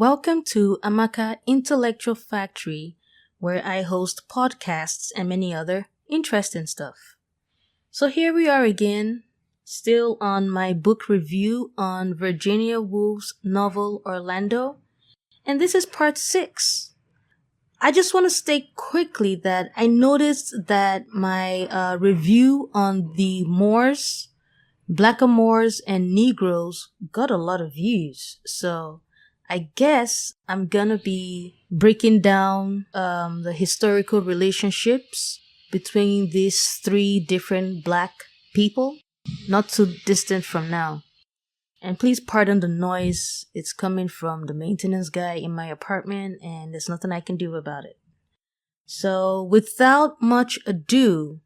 Welcome to Amaka Intellectual Factory, where I host podcasts and many other interesting stuff. So here we are again, still on my book review on Virginia Woolf's novel Orlando, and this is part 6. I just want to state quickly that I noticed that my review on the Moors, Blackamoors, and Negroes got a lot of views, so I guess I'm gonna be breaking down the historical relationships between these 3 different black people, not too distant from now. And please pardon the noise, it's coming from the maintenance guy in my apartment and there's nothing I can do about it. So without much ado,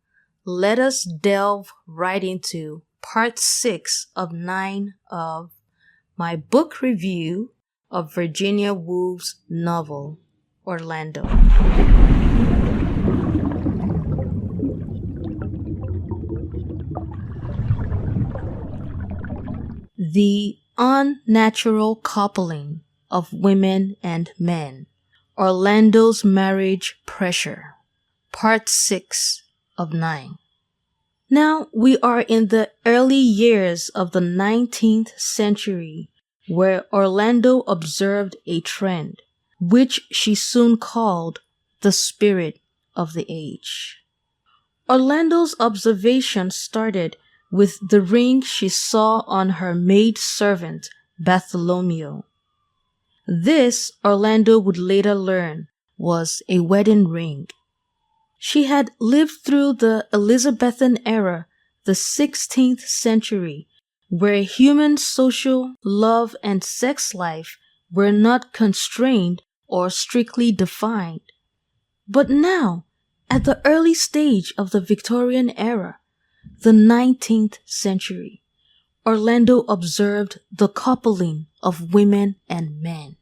let us delve right into part 6 of 9 of my book review of Virginia Woolf's novel, Orlando. The unnatural coupling of women and men, Orlando's marriage pressure, part 6 of 9. Now we are in the early years of the 19th century, where Orlando observed a trend, which she soon called the spirit of the age. Orlando's observation started with the ring she saw on her maid-servant, Bartholomew. This, Orlando would later learn, was a wedding ring. She had lived through the Elizabethan era, the 16th century, where human social, love, and sex life were not constrained or strictly defined. But now, at the early stage of the Victorian era, the 19th century, Orlando observed the coupling of women and men.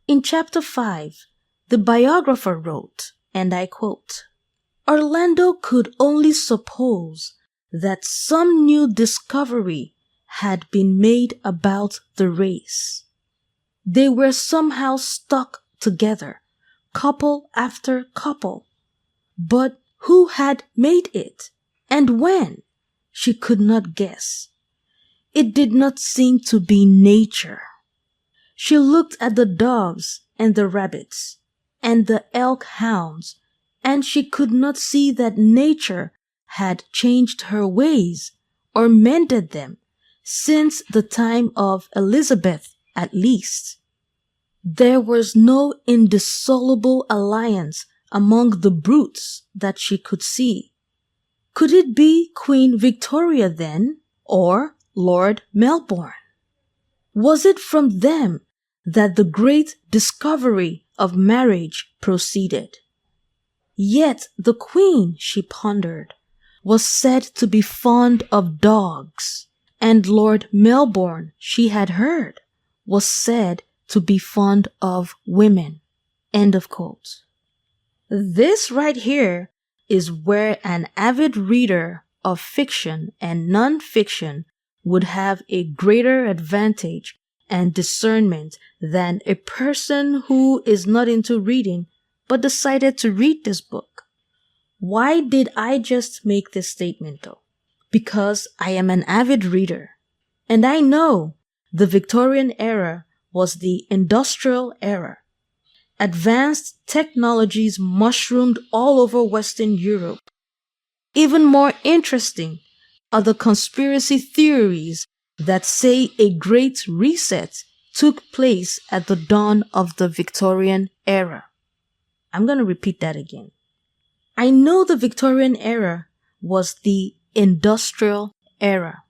In chapter 5, the biographer wrote, and I quote, "Orlando could only suppose that some new discovery had been made about the race. They were somehow stuck together, couple after couple. But who had made it, and when? She could not guess. It did not seem to be nature. She looked at the doves and the rabbits and the elk hounds, and she could not see that nature had changed her ways or mended them since the time of Elizabeth at least. There was no indissoluble alliance among the brutes that she could see. Could it be Queen Victoria then, or Lord Melbourne? Was it from them that the great discovery of marriage proceeded? Yet the Queen, she pondered, was said to be fond of dogs, and Lord Melbourne, she had heard, was said to be fond of women." End of quote. This right here is where an avid reader of fiction and non-fiction would have a greater advantage and discernment than a person who is not into reading but decided to read this book. Why did I just make this statement though? Because I am an avid reader, and I know the Victorian era was the industrial era. Advanced technologies mushroomed all over Western Europe. Even more interesting are the conspiracy theories that say a great reset took place at the dawn of the Victorian era. I'm going to repeat that again. I know the Victorian era was the industrial era.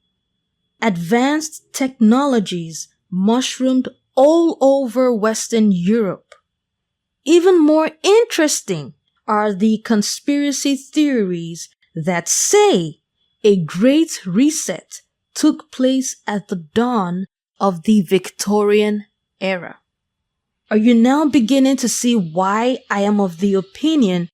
Advanced technologies mushroomed all over Western Europe. Even more interesting are the conspiracy theories that say a great reset took place at the dawn of the Victorian era. Are you now beginning to see why I am of the opinion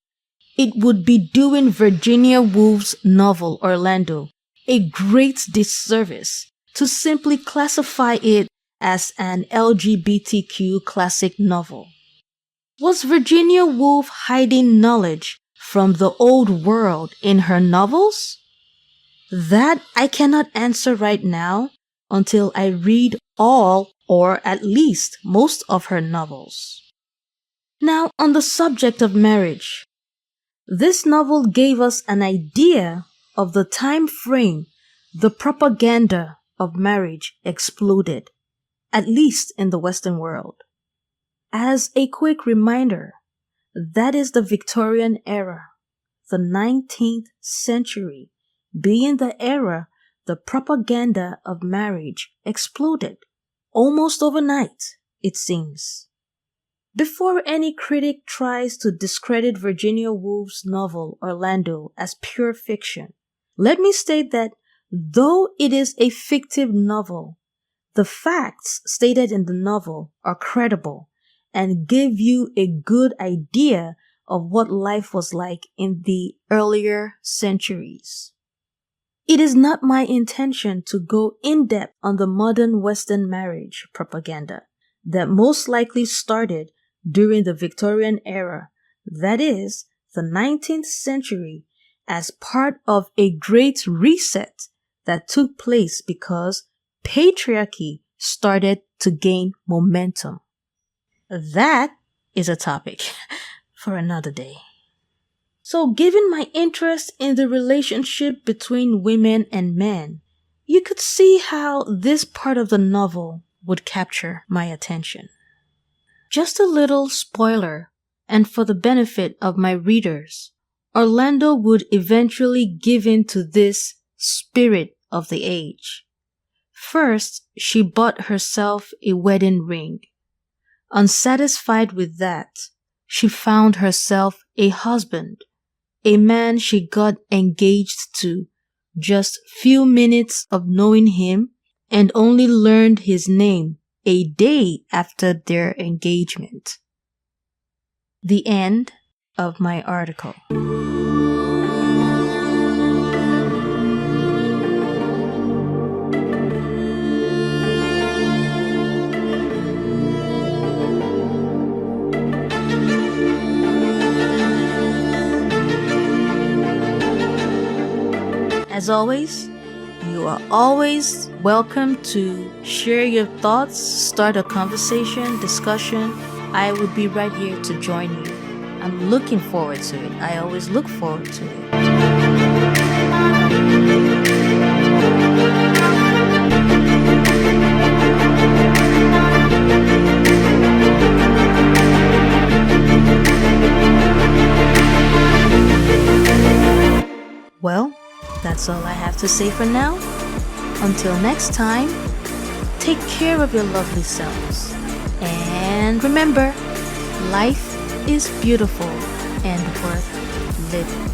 it would be doing Virginia Woolf's novel Orlando a great disservice to simply classify it as an LGBTQ classic novel. Was Virginia Woolf hiding knowledge from the old world in her novels? That I cannot answer right now until I read all or at least most of her novels. Now, on the subject of marriage, this novel gave us an idea of the time frame the propaganda of marriage exploded, at least in the Western world. As a quick reminder, that is the Victorian era, the 19th century, being the era the propaganda of marriage exploded, almost overnight, it seems. Before any critic tries to discredit Virginia Woolf's novel Orlando as pure fiction, let me state that though it is a fictive novel, the facts stated in the novel are credible and give you a good idea of what life was like in the earlier centuries. It is not my intention to go in depth on the modern Western marriage propaganda that most likely started during the Victorian era, that is, the 19th century, as part of a great reset that took place because patriarchy started to gain momentum. That is a topic for another day. So, given my interest in the relationship between women and men, you could see how this part of the novel would capture my attention. Just a little spoiler, and for the benefit of my readers, Orlando would eventually give in to this spirit of the age. First, she bought herself a wedding ring. Unsatisfied with that, she found herself a husband, a man she got engaged to, just few minutes of knowing him, and only learned his name a day after their engagement. The end of my article. As always, you are always welcome to share your thoughts, start a conversation, discussion. I would be right here to join you. I'm looking forward to it. I always look forward to it. Well, that's all I have to say for now. Until next time, take care of your lovely selves. And remember, life is beautiful and worth living.